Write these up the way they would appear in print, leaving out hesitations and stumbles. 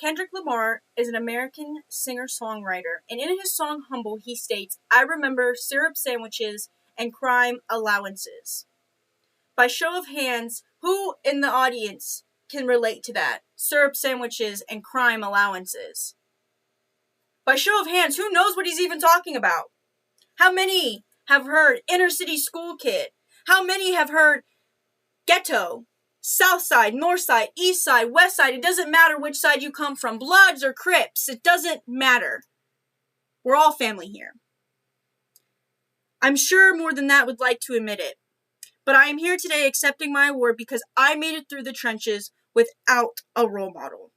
Kendrick Lamar is an American singer-songwriter, and in his song Humble, he states, "I remember syrup sandwiches and crime allowances." By show of hands, who in the audience can relate to that? Syrup sandwiches and crime allowances. By show of hands, who knows what he's even talking about? How many have heard inner city school kid? How many have heard ghetto? South side, north side, east side, west side, it doesn't matter which side you come from, Bloods or Crips, it doesn't matter. We're all family here. I'm sure more than that would like to admit it, but I am here today accepting my award because I made it through the trenches without a role model.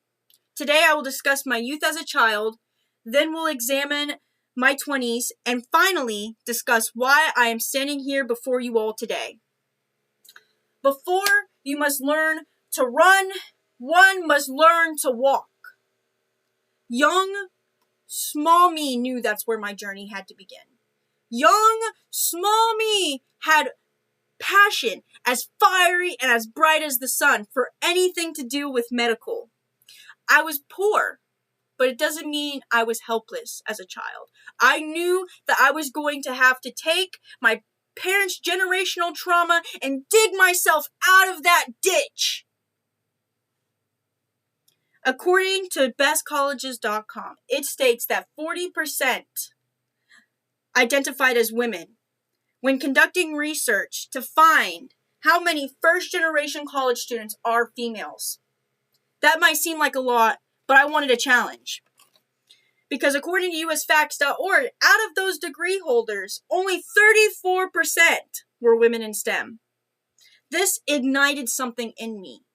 Today I will discuss my youth as a child, then we'll examine my 20s, and finally discuss why I am standing here before you all today. Before you must learn to run, one must learn to walk. Young, small me knew that's where my journey had to begin. Young, small me had passion as fiery and as bright as the sun for anything to do with medical. I was poor, but it doesn't mean I was helpless as a child. I knew that I was going to have to take my parents' generational trauma and dig myself out of that ditch. According to bestcolleges.com, it states that 40% identified as women when conducting research to find how many first-generation college students are females. That might seem like a lot, but I wanted a challenge. Because according to usfacts.org, out of those degree holders, only 34% were women in STEM. This ignited something in me.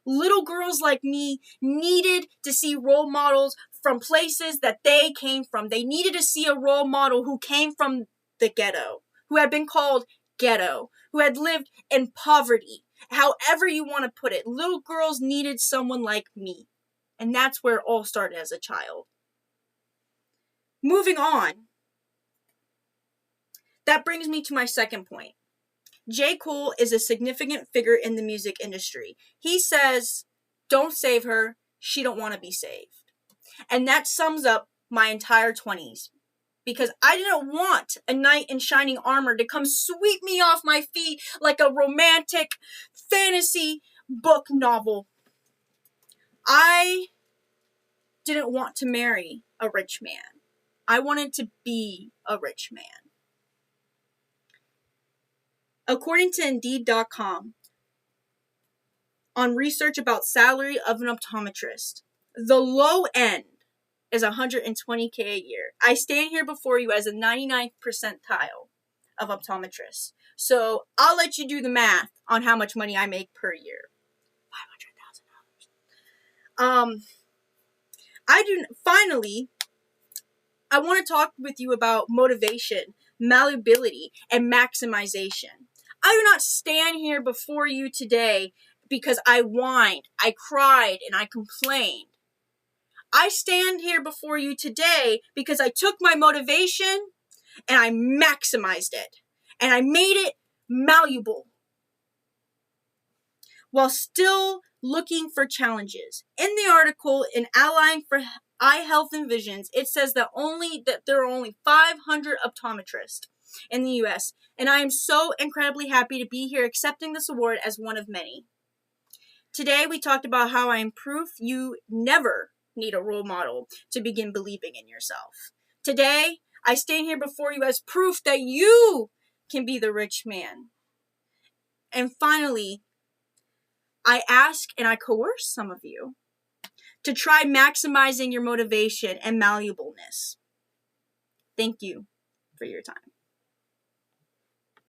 Little girls like me needed to see role models from places that they came from. They needed to see a role model who came from the ghetto, who had been called ghetto, who had lived in poverty. However you want to put it, little girls needed someone like me. And that's where it all started as a child. Moving on, that brings me to my second point. J. Cole is a significant figure in the music industry. He says, "Don't save her, she don't want to be saved." And that sums up my entire 20s. Because I didn't want a knight in shining armor to come sweep me off my feet like a romantic fantasy book novel. I didn't want to marry a rich man. I wanted to be a rich man. According to Indeed.com, on research about salary of an optometrist, the low end is $120K a year. I stand here before you as a 99th percentile of optometrists. So I'll let you do the math on how much money I make per year. $500,000. I want to talk with you about motivation, malleability, and maximization. I do not stand here before you today because I whined, I cried, and I complained. I stand here before you today because I took my motivation and I maximized it. And I made it malleable. While still looking for challenges. In the article, in Allying for Eye Health and Visions, it says that there are only 500 optometrists in the U.S. And I am so incredibly happy to be here accepting this award as one of many. Today, we talked about how I am proof you never need a role model to begin believing in yourself. Today, I stand here before you as proof that you can be the rich man. And finally, I ask and I coerce some of you to try maximizing your motivation and malleableness. Thank you for your time.